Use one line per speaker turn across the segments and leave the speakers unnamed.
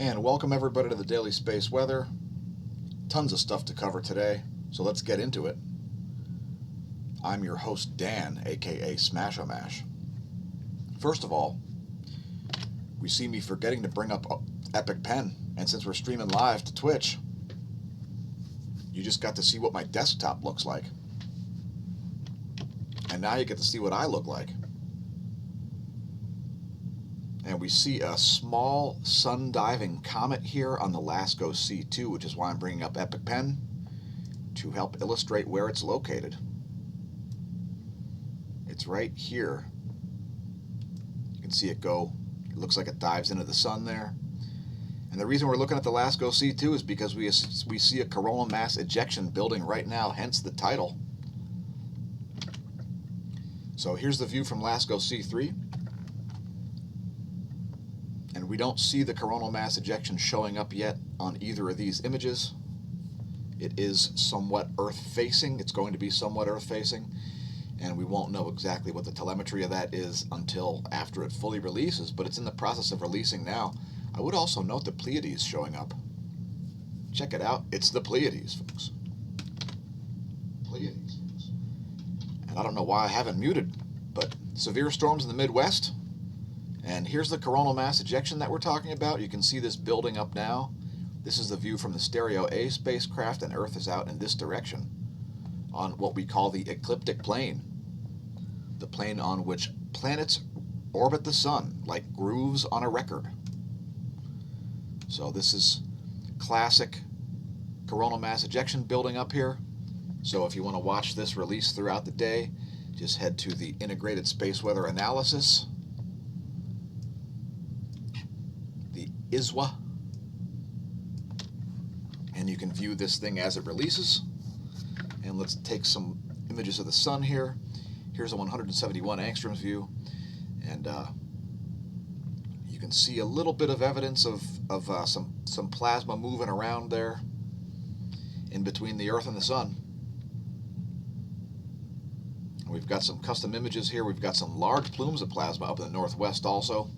And welcome everybody to the Daily Space Weather. Tons of stuff to cover today, so let's get into it. I'm your host Dan, aka smAsho. First of all, we see me forgetting to bring up Epic Pen, and since we're streaming live to Twitch, you just got to see what my desktop looks like. And now you get to see what I look like. And we see a small sun-diving comet here on the LASCO C2, which is why I'm bringing up Epic Pen to help illustrate where it's located. It's right here. You can see it go. It looks like it dives into the sun there. And the reason we're looking at the LASCO C2 is because we see a coronal mass ejection building right now, hence the title. So here's the view from LASCO C3. And we don't see the coronal mass ejection showing up yet on either of these images. It is somewhat Earth-facing. It's going to be somewhat Earth-facing. And we won't know exactly what the telemetry of that is until after it fully releases, but it's in the process of releasing now. I would also note the Pleiades showing up. Check it out. It's the Pleiades, folks. Pleiades. And I don't know why I haven't muted, but severe storms in the Midwest. And here's the coronal mass ejection that we're talking about. You can see this building up now. This is the view from the Stereo A spacecraft, and Earth is out in this direction on what we call the ecliptic plane, the plane on which planets orbit the sun like grooves on a record. So this is classic coronal mass ejection building up here. So if you want to watch this release throughout the day, just head to the Integrated Space Weather Analysis, ISWA, and you can view this thing as it releases. And let's take some images of the sun here. Here's a 171 angstroms view, and you can see a little bit of evidence of some plasma moving around there in between the Earth and the sun. We've got some custom images here. We've got some large plumes of plasma up in the northwest also.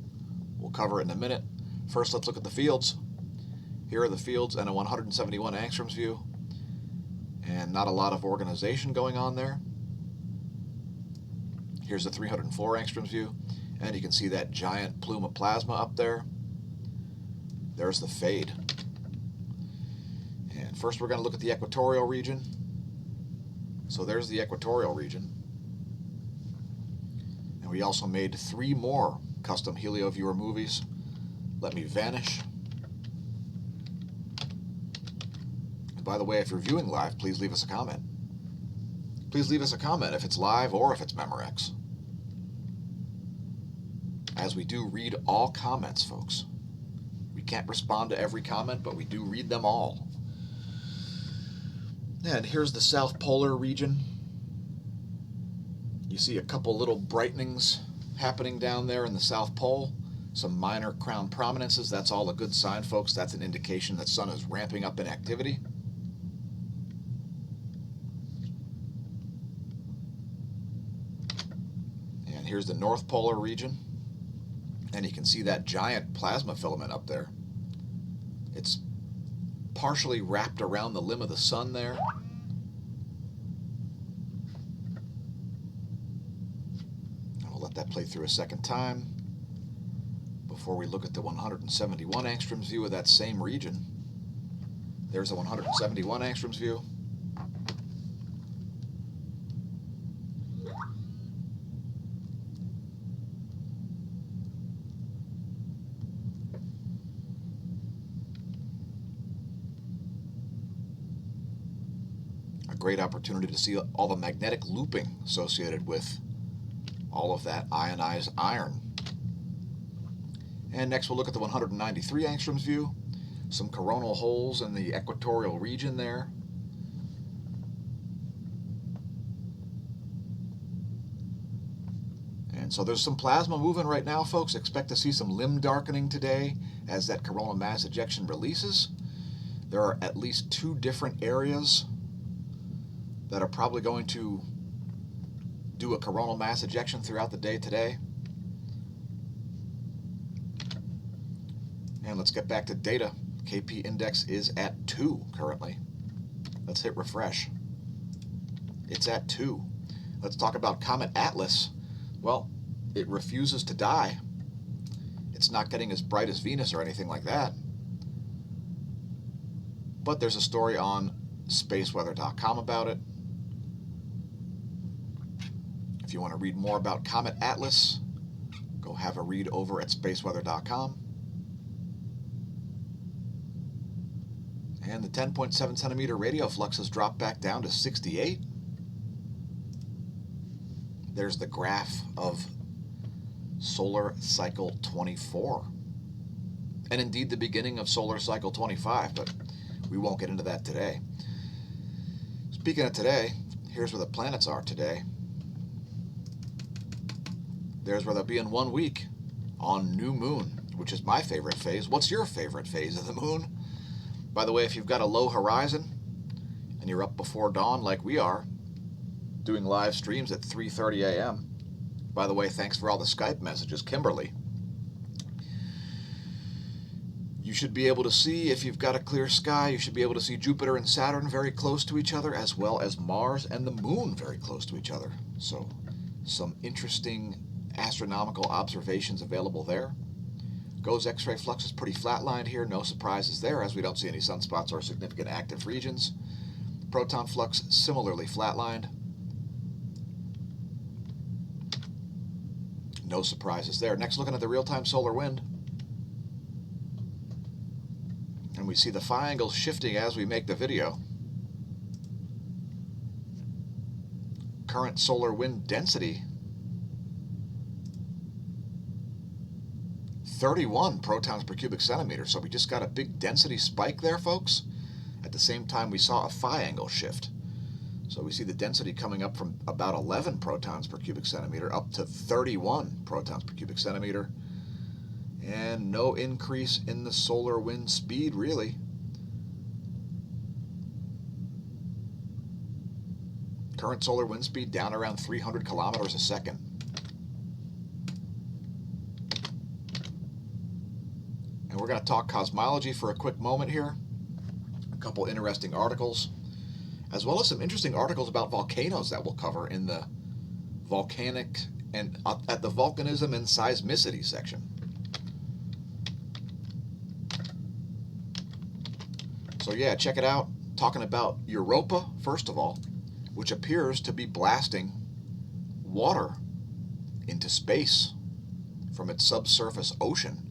We'll cover it in a minute. First, let's look at the fields. Here are the fields and a 171 angstroms view. And not a lot of organization going on there. Here's the 304 angstroms view. And you can see that giant plume of plasma up there. There's the fade. And first we're going to look at the equatorial region. So there's the equatorial region. And we also made 3 more custom HelioViewer movies. Let me vanish. And by the way, if you're viewing live, please leave us a comment. Please leave us a comment if it's live or if it's Memorex, as we do read all comments, folks. We can't respond to every comment, but we do read them all. And here's the South Polar region. You see a couple little brightenings happening down there in the South Pole. Some minor crown prominences. That's all a good sign, folks. That's an indication that sun is ramping up in activity. And here's the North Polar region. And you can see that giant plasma filament up there. It's partially wrapped around the limb of the sun there. I'll let that play through a second time before we look at the 171 angstroms view of that same region. There's a 171 angstroms view. A great opportunity to see all the magnetic looping associated with all of that ionized iron. And next we'll look at the 193 angstroms view. Some coronal holes in the equatorial region there. And so there's some plasma moving right now, folks. Expect to see some limb darkening today as that coronal mass ejection releases. There are at least 2 different areas that are probably going to do a coronal mass ejection throughout the day today. And let's get back to data. KP index is at 2 currently. Let's hit refresh. It's at 2. Let's talk about Comet Atlas. Well, it refuses to die. It's not getting as bright as Venus or anything like that. But there's a story on spaceweather.com about it. If you want to read more about Comet Atlas, go have a read over at spaceweather.com. And the 10.7 centimeter radio flux has dropped back down to 68. There's the graph of solar cycle 24. And indeed the beginning of solar cycle 25, but we won't get into that today. Speaking of today, here's where the planets are today. There's where they'll be in 1 week on new moon, which is my favorite phase. What's your favorite phase of the moon? By the way, if you've got a low horizon and you're up before dawn like we are, doing live streams at 3:30 a.m. By the way, thanks for all the Skype messages, Kimberly. You should be able to see, if you've got a clear sky, you should be able to see Jupiter and Saturn very close to each other, as well as Mars and the moon very close to each other. So some interesting astronomical observations available there. GOES X-ray flux is pretty flatlined here, no surprises there, as we don't see any sunspots or significant active regions. Proton flux similarly flatlined. No surprises there. Next, looking at the real-time solar wind. And we see the phi angle shifting as we make the video. Current solar wind density 31 protons per cubic centimeter. So we just got a big density spike there, folks. At the same time, we saw a phi angle shift. So we see the density coming up from about 11 protons per cubic centimeter up to 31 protons per cubic centimeter. And no increase in the solar wind speed, really. Current solar wind speed down around 300 kilometers a second. And we're going to talk cosmology for a quick moment here. A couple interesting articles, as well as some interesting articles about volcanoes that we'll cover in the volcanic and at the volcanism and seismicity section. So yeah, check it out. Talking about Europa, first of all, which appears to be blasting water into space from its subsurface ocean.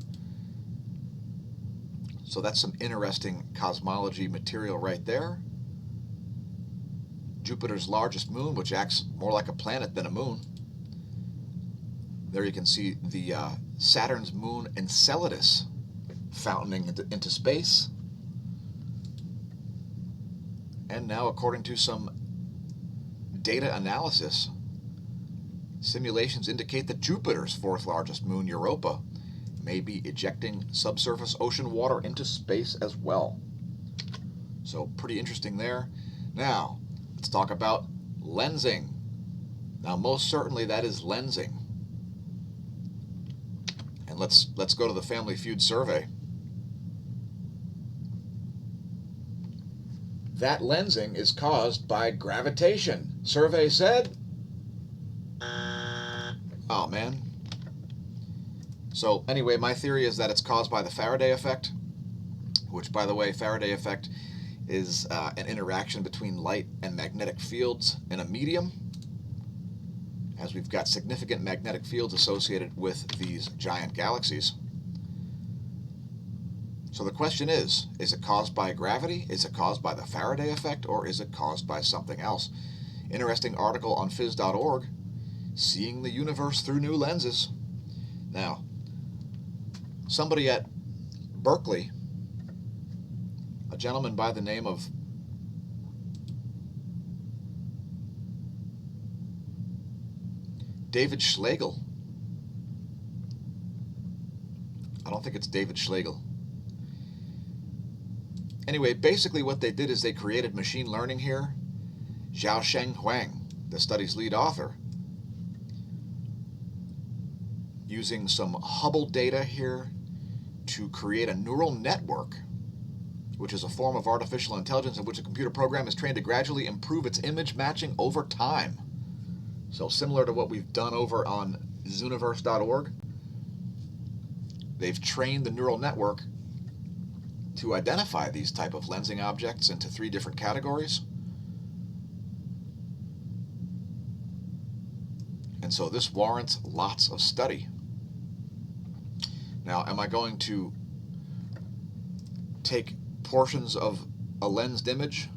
So that's some interesting cosmology material right there. Jupiter's largest moon, which acts more like a planet than a moon. There you can see the Saturn's moon Enceladus fountaining into space. And now, according to some data analysis, simulations indicate that Jupiter's fourth largest moon, Europa, may be ejecting subsurface ocean water into space as well. So pretty interesting there. Now, let's talk about lensing. Now, most certainly that is lensing. And let's go to the Family Feud survey. That lensing is caused by gravitation. Survey said, oh man. So anyway, my theory is that it's caused by the Faraday effect, which, by the way, Faraday effect is an interaction between light and magnetic fields in a medium, as we've got significant magnetic fields associated with these giant galaxies. So the question is it caused by gravity? Is it caused by the Faraday effect? Or is it caused by something else? Interesting article on phys.org, Seeing the Universe Through New Lenses. Now, somebody at Berkeley, a gentleman by the name of David Schlegel. I don't think it's David Schlegel. Anyway, basically what they did is they created machine learning here. Xiaosheng Huang, the study's lead author, using some Hubble data here to create a neural network, which is a form of artificial intelligence in which a computer program is trained to gradually improve its image matching over time. So similar to what we've done over on Zooniverse.org, they've trained the neural network to identify these type of lensing objects into 3 different categories. And so this warrants lots of study. Now, am I going to take portions of a lensed image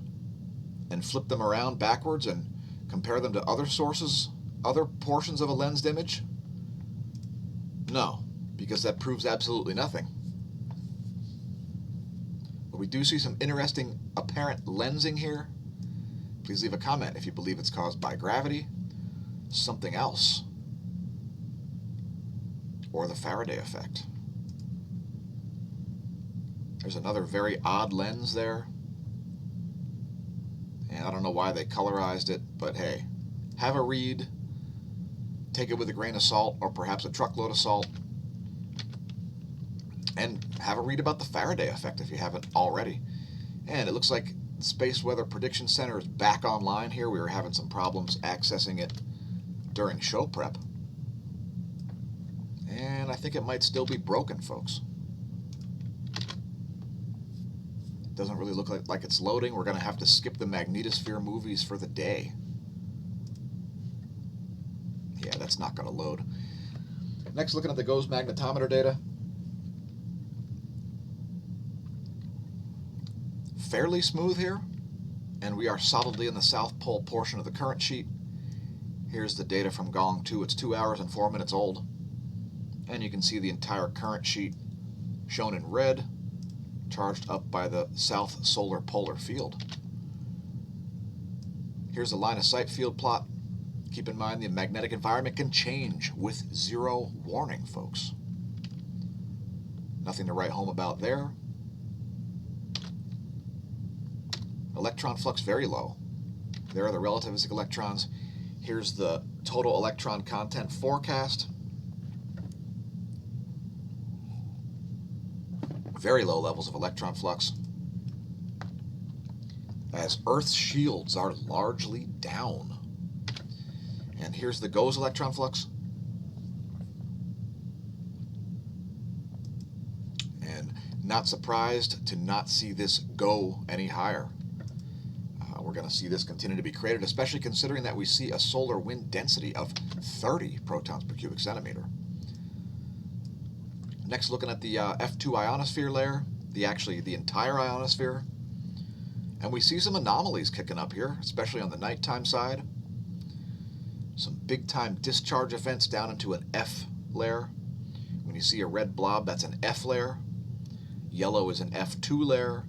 and flip them around backwards and compare them to other sources, other portions of a lensed image? No, because that proves absolutely nothing. But we do see some interesting apparent lensing here. Please leave a comment if you believe it's caused by gravity, something else, or the Faraday effect. There's another very odd lens there. And I don't know why they colorized it, but hey, have a read. Take it with a grain of salt, or perhaps a truckload of salt. And have a read about the Faraday effect if you haven't already. And it looks like the Space Weather Prediction Center is back online here. We were having some problems accessing it during show prep. And I think it might still be broken, folks. Doesn't really look like it's loading. We're going to have to skip the magnetosphere movies for the day. Yeah, that's not going to load. Next, looking at the GOES magnetometer data. Fairly smooth here, and we are solidly in the South Pole portion of the current sheet. Here's the data from Gong 2. It's 2 hours and 4 minutes old. And you can see the entire current sheet shown in red, charged up by the south solar polar field. Here's the line of sight field plot. Keep in mind the magnetic environment can change with 0 warning, folks. Nothing to write home about there. Electron flux very low. There are the relativistic electrons. Here's the total electron content forecast. Very low levels of electron flux, as Earth's shields are largely down. And here's the GOES electron flux. And not surprised to not see this go any higher. We're going to see this continue to be created, especially considering that we see a solar wind density of 30 protons per cubic centimeter. Next, looking at the F2 ionosphere layer, the entire ionosphere. And we see some anomalies kicking up here, especially on the nighttime side. Some big-time discharge events down into an F layer. When you see a red blob, that's an F layer. Yellow is an F2 layer.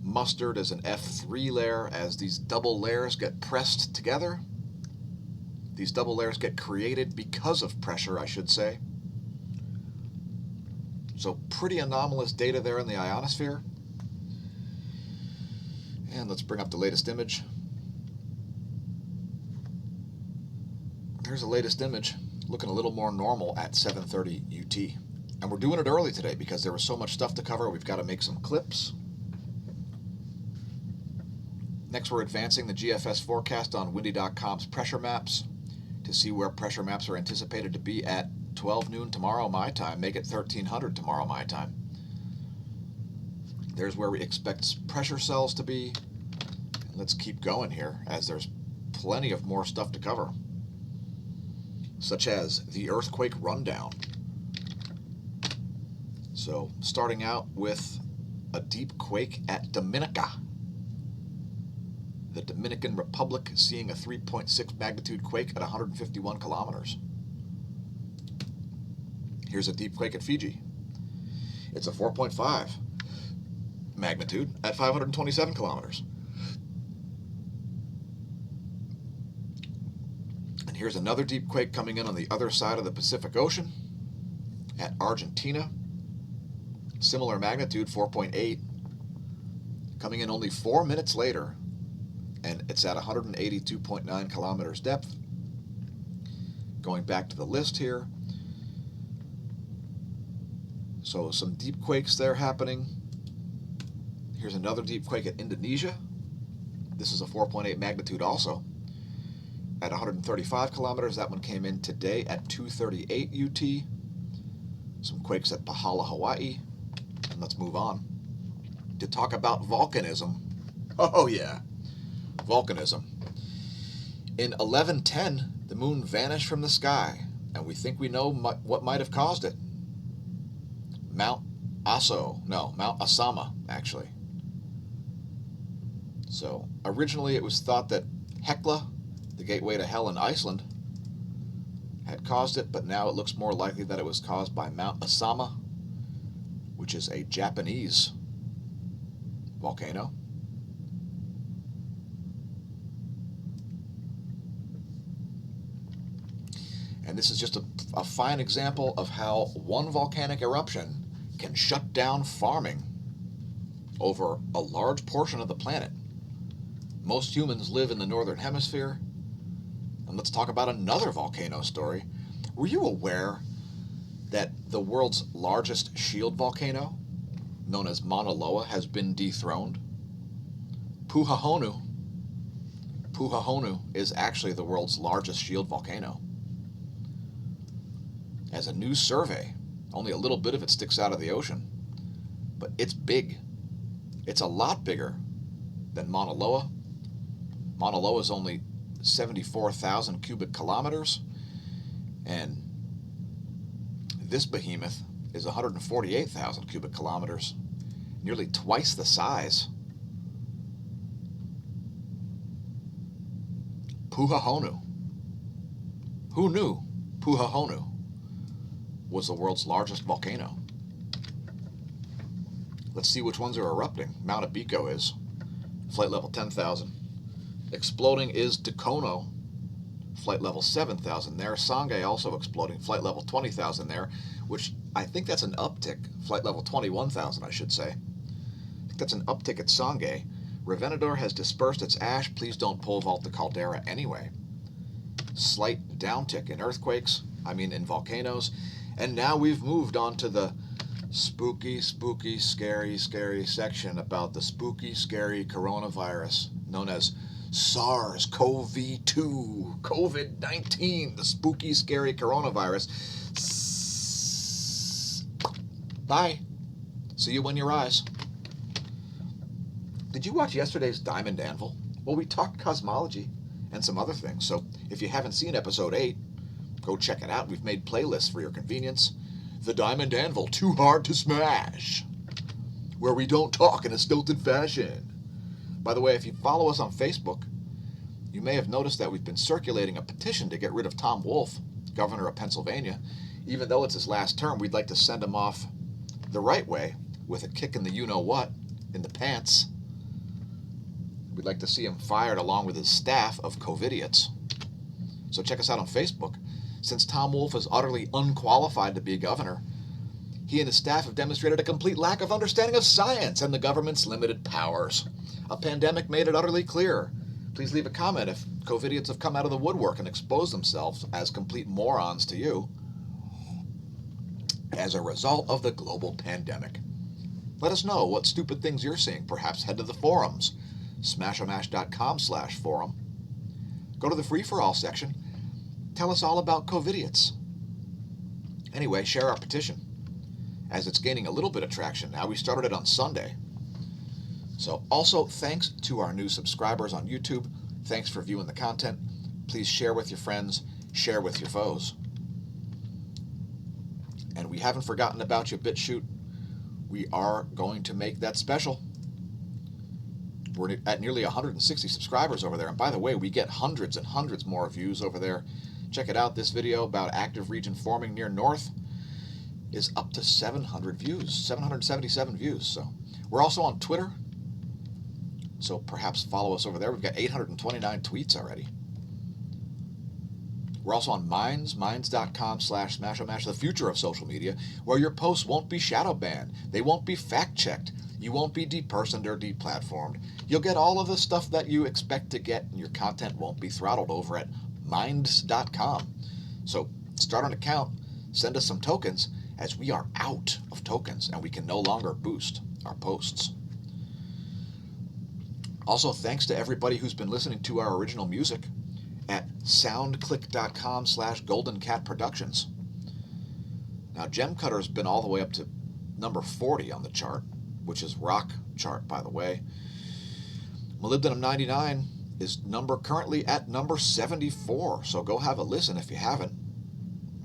Mustard is an F3 layer. As these double layers get pressed together, these double layers get created because of pressure, I should say. So pretty anomalous data there in the ionosphere. And let's bring up the latest image. Here's the latest image, looking a little more normal at 7:30 UT. And we're doing it early today because there was so much stuff to cover. We've got to make some clips. Next, we're advancing the GFS forecast on windy.com's pressure maps to see where pressure maps are anticipated to be at 12 noon tomorrow my time. Make it 1300 tomorrow my time. There's where we expect pressure cells to be. And let's keep going here, as there's plenty of more stuff to cover, such as the earthquake rundown. So starting out with a deep quake at Dominica. The Dominican Republic seeing a 3.6 magnitude quake at 151 kilometers. Here's a deep quake at Fiji. It's a 4.5 magnitude at 527 kilometers. And here's another deep quake coming in on the other side of the Pacific Ocean at Argentina. Similar magnitude, 4.8, coming in only 4 minutes later, and it's at 182.9 kilometers depth. Going back to the list here, So some deep quakes there happening. Here's another deep quake at Indonesia. This is a 4.8 magnitude also. At 135 kilometers, that one came in today at 2:38 UT. Some quakes at Pahala, Hawaii. And let's move on to talk about volcanism. Oh yeah, volcanism. In 1110, the moon vanished from the sky, and we think we know what might have caused it. Mount Asama, actually. So, originally it was thought that Hekla, the gateway to hell in Iceland, had caused it, but now it looks more likely that it was caused by Mount Asama, which is a Japanese volcano. And this is just a fine example of how one volcanic eruption can shut down farming over a large portion of the planet. Most humans live in the northern hemisphere. And let's talk about another volcano story. Were you aware that the world's largest shield volcano, known as Mauna Loa, has been dethroned? Puhahonu is actually the world's largest shield volcano. As a new survey, only a little bit of it sticks out of the ocean, but it's big. It's a lot bigger than Mauna Loa. Mauna Loa is only 74,000 cubic kilometers, and this behemoth is 148,000 cubic kilometers, nearly twice the size. Puhahonu. Who knew Puhahonu was the world's largest volcano? Let's see which ones are erupting. Mount Abiko is. Flight level 10,000. Exploding is Dakono. Flight level 7,000 there. Sangay also exploding. Flight level 20,000 there, which I think that's an uptick. Flight level 21,000, I should say. I think that's an uptick at Sangay. Revenador has dispersed its ash. Please don't pole vault the caldera anyway. Slight downtick in earthquakes. In volcanoes. And now we've moved on to the spooky, scary section about the spooky, scary coronavirus known as SARS-CoV-2, COVID-19, the spooky, scary coronavirus. Bye. See you when you rise. Did you watch yesterday's Diamond Anvil? Well, we talked cosmology and some other things, so if you haven't seen episode 8, go check it out. We've made playlists for your convenience. The Diamond Anvil, Too Hard to Smash, where we don't talk in a stilted fashion. By the way, if you follow us on Facebook, you may have noticed that we've been circulating a petition to get rid of Tom Wolf, governor of Pennsylvania. Even though it's his last term, we'd like to send him off the right way with a kick in the you-know-what, in the pants. We'd like to see him fired along with his staff of COVIDiots. So check us out on Facebook. Since Tom Wolf is utterly unqualified to be a governor, he and his staff have demonstrated a complete lack of understanding of science and the government's limited powers. A pandemic made it utterly clear. Please leave a comment if COVIDiots have come out of the woodwork and exposed themselves as complete morons to you as a result of the global pandemic. Let us know what stupid things you're seeing. Perhaps head to the forums, smashomash.com/forum. Go to the free-for-all section. Tell us all about COVIDiots. Anyway, share our petition, as it's gaining a little bit of traction now. We started it on Sunday. So also, thanks to our new subscribers on YouTube. Thanks for viewing the content. Please share with your friends, share with your foes. And we haven't forgotten about you, BitChute. We are going to make that special. We're at nearly 160 subscribers over there. And by the way, we get hundreds and hundreds more views over there. Check it out. This video about active region forming near north is up to 700 views, 777 views. So we're also on Twitter. So perhaps follow us over there. We've got 829 tweets already. We're also on minds.com/smAsho, the future of social media, where your posts won't be shadow banned. They won't be fact checked. You won't be depersoned or deplatformed. You'll get all of the stuff that you expect to get, and your content won't be throttled over at minds.com. So start an account, send us some tokens, as we are out of tokens and we can no longer boost our posts. Also, thanks to everybody who's been listening to our original music at soundclick.com/goldencatproductions. Now, Gem Cutter's been all the way up to number 40 on the chart, which is rock chart, by the way. Molybdenum 99 is currently at number 74, so go have a listen if you haven't.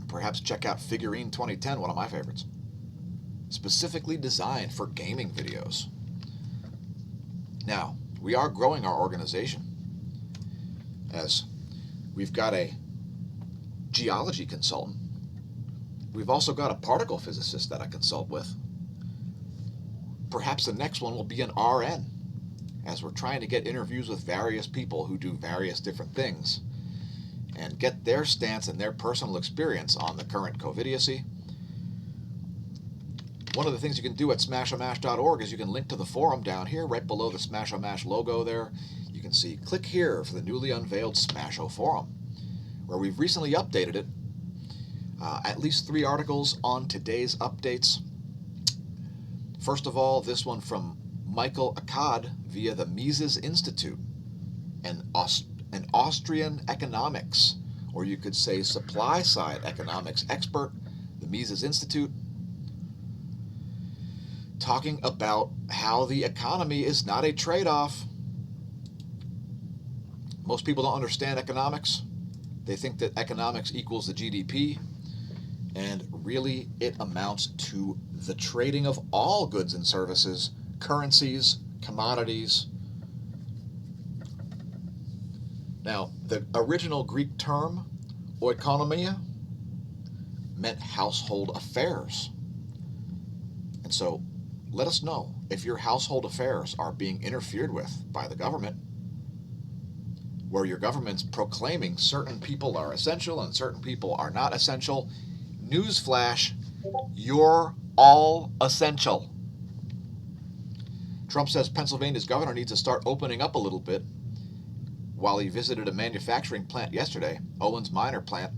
Perhaps check out Figurine 2010, one of my favorites. Specifically designed for gaming videos. Now, we are growing our organization, as we've got a geology consultant. We've also got a particle physicist that I consult with. Perhaps the next one will be an RN, as we're trying to get interviews with various people who do various different things and get their stance and their personal experience on the current COVIDiocy. One of the things you can do at smashomash.org is you can link to the forum down here, right below the SMAsho Mash logo there. You can see, click here for the newly unveiled SMAsho forum, where we've recently updated it. At least 3 articles on today's updates. First of all, this one from Michael Akkad via the Mises Institute, an Austrian economics, or you could say supply-side economics expert, the Mises Institute, talking about how the economy is not a trade-off. Most people don't understand economics. They think that economics equals the GDP, and really it amounts to the trading of all goods and services, currencies, commodities. Now, the original Greek term, oikonomia, meant household affairs. And so, let us know if your household affairs are being interfered with by the government, where your government's proclaiming certain people are essential and certain people are not essential. Newsflash, you're all essential. Trump says Pennsylvania's governor needs to start opening up a little bit. While he visited a manufacturing plant yesterday, Owens Minor plant,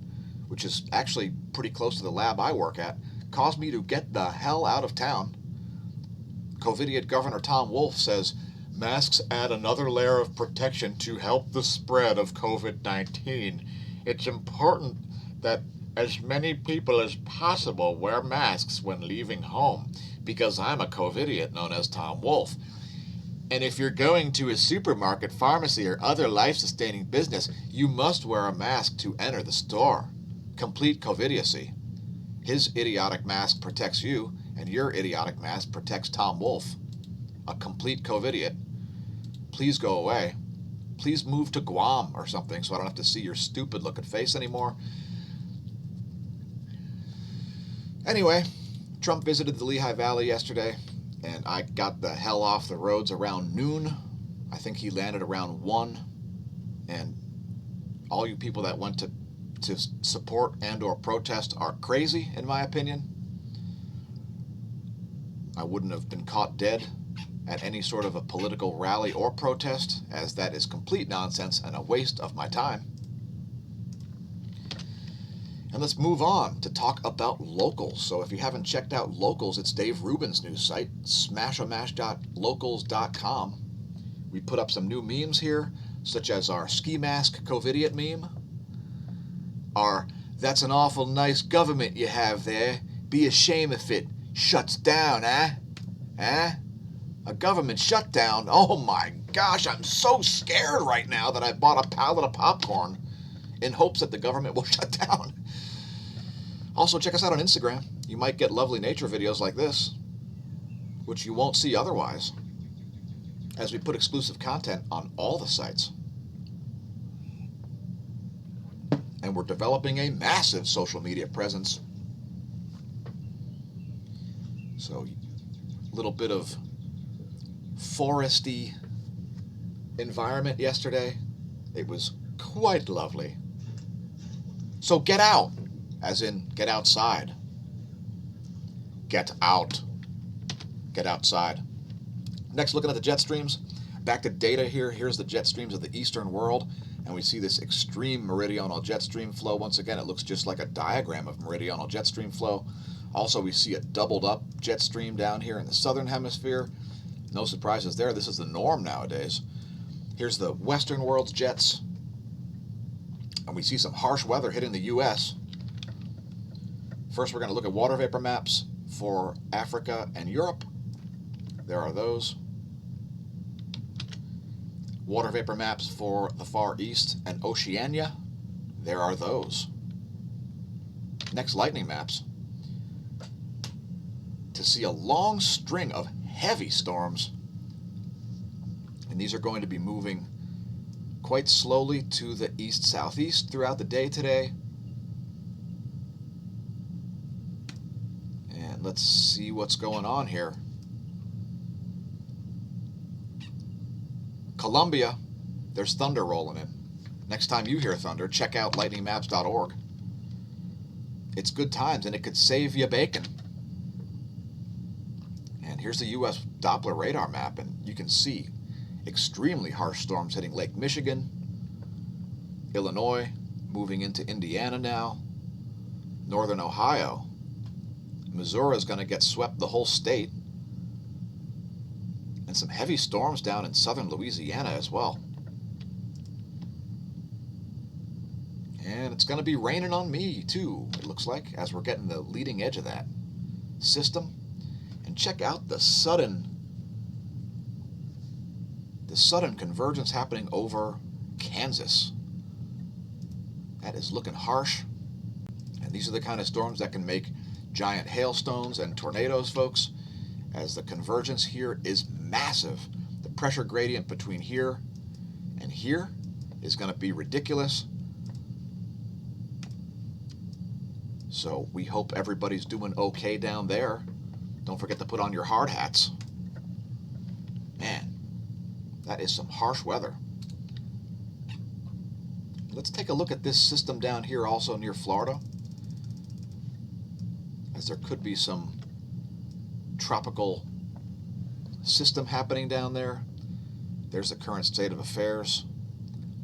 which is actually pretty close to the lab I work at, caused me to get the hell out of town. COVIDiot Governor Tom Wolf says masks add another layer of protection to help the spread of COVID-19. It's important that as many people as possible wear masks when leaving home, because I'm a COVIDiot known as Tom Wolf. And if you're going to a supermarket, pharmacy, or other life-sustaining business, you must wear a mask to enter the store. Complete COVIDiocy. His idiotic mask protects you, and your idiotic mask protects Tom Wolf. A complete COVIDiot. Please go away. Please move to Guam or something so I don't have to see your stupid-looking face anymore. Anyway, Trump visited the Lehigh Valley yesterday, and I got the hell off the roads around noon. I think he landed around 1, and all you people that went to support and or protest are crazy, in my opinion. I wouldn't have been caught dead at any sort of a political rally or protest, as that is complete nonsense and a waste of my time. And let's move on to talk about Locals. So if you haven't checked out Locals, it's Dave Rubin's new site, smashomash.locals.com. We put up some new memes here, such as our ski mask COVIDiot meme, our "that's an awful nice government you have there, be a shame if it shuts down, eh? Eh? A government shutdown? Oh my gosh, I'm so scared right now that I bought a pallet of popcorn in hopes that the government will shut down." Also, check us out on Instagram. You might get lovely nature videos like this, which you won't see otherwise, as we put exclusive content on all the sites. And we're developing a massive social media presence. So, a little bit of foresty environment yesterday. It was quite lovely. So get out, as in get outside. Get out. Get outside. Next, looking at the jet streams. Back to data here. Here's the jet streams of the eastern world. And we see this extreme meridional jet stream flow. Once again, it looks just like a diagram of meridional jet stream flow. Also, we see a doubled up jet stream down here in the southern hemisphere. No surprises there. This is the norm nowadays. Here's the western world's jets. And we see some harsh weather hitting the U.S. First, we're going to look at water vapor maps for Africa and Europe. There are those. Water vapor maps for the Far East and Oceania. There are those. Next, lightning maps. To see a long string of heavy storms. And these are going to be moving quite slowly to the east-southeast throughout the day today. And let's see what's going on here. Colombia, there's thunder rolling in. Next time you hear thunder, check out lightningmaps.org. It's good times, and it could save you bacon. And here's the U.S. Doppler radar map, and you can see extremely harsh storms hitting Lake Michigan, Illinois, moving into Indiana now, northern Ohio. Missouri is going to get swept the whole state, and some heavy storms down in southern Louisiana as well. And it's going to be raining on me too, it looks like, as we're getting the leading edge of that system. And check out the sudden convergence happening over Kansas. That is looking harsh. And these are the kind of storms that can make giant hailstones and tornadoes, folks, as the convergence here is massive. The pressure gradient between here and here is going to be ridiculous. So we hope everybody's doing okay down there. Don't forget to put on your hard hats. Man, that is some harsh weather. Let's take a look at this system down here also near Florida, as there could be some tropical system happening down there. There's the current state of affairs.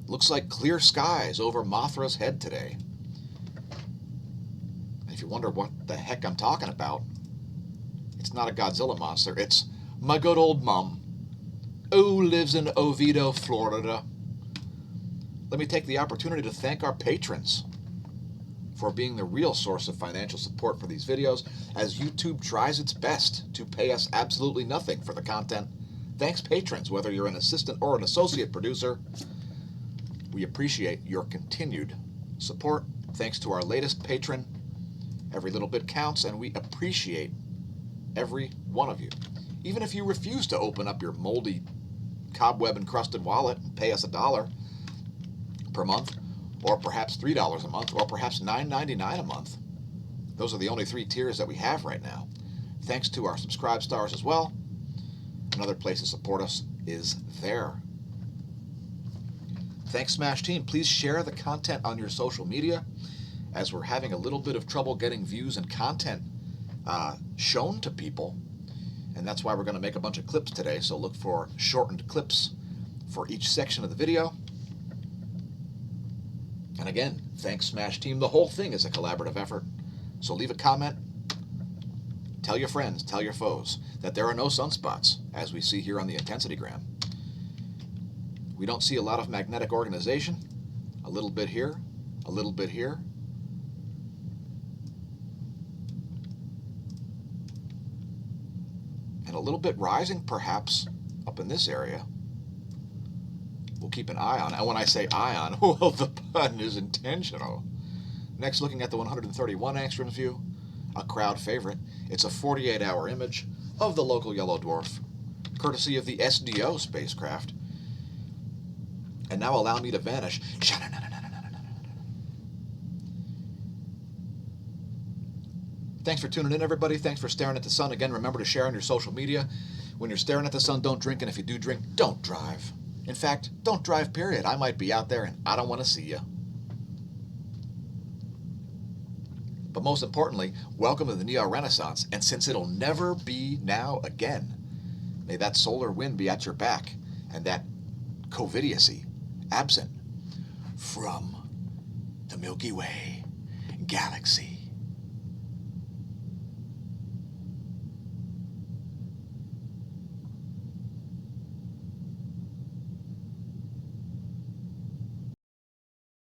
Looks like clear skies over Mothra's head today. If you wonder what the heck I'm talking about, it's not a Godzilla monster. It's my good old mom, who lives in Oviedo, Florida. Let me take the opportunity to thank our patrons for being the real source of financial support for these videos, as YouTube tries its best to pay us absolutely nothing for the content. Thanks, patrons, whether you're an assistant or an associate producer. We appreciate your continued support. Thanks to our latest patron. Every little bit counts, and we appreciate every one of you. Even if you refuse to open up your moldy, cobweb-encrusted wallet and pay us $1 per month, or perhaps $3 a month, or perhaps $9.99 a month. Those are the only 3 tiers that we have right now. Thanks to our subscribe stars as well. Another place to support us is there. Thanks, Smash Team. Please share the content on your social media, as we're having a little bit of trouble getting views and content shown to people. And that's why we're going to make a bunch of clips today. So look for shortened clips for each section of the video. And again, thanks, Smash Team. The whole thing is a collaborative effort. So leave a comment. Tell your friends, tell your foes that there are no sunspots, as we see here on the intensitygram. We don't see a lot of magnetic organization. A little bit here, a little bit here. And a little bit rising, perhaps, up in this area. We'll keep an eye on. And when I say eye on, well, the pun is intentional. Next, looking at the 131 angstroms view, a crowd favorite. It's a 48-hour image of the local yellow dwarf, courtesy of the SDO spacecraft. And now allow me to vanish. Thanks for tuning in, everybody. Thanks for staring at the sun. Again, remember to share on your social media. When you're staring at the sun, don't drink. And if you do drink, don't drive. In fact, don't drive, period. I might be out there and I don't want to see you. But most importantly, welcome to the Neo Renaissance. And since it'll never be now again, may that solar wind be at your back and that covidiocy absent from the Milky Way galaxy.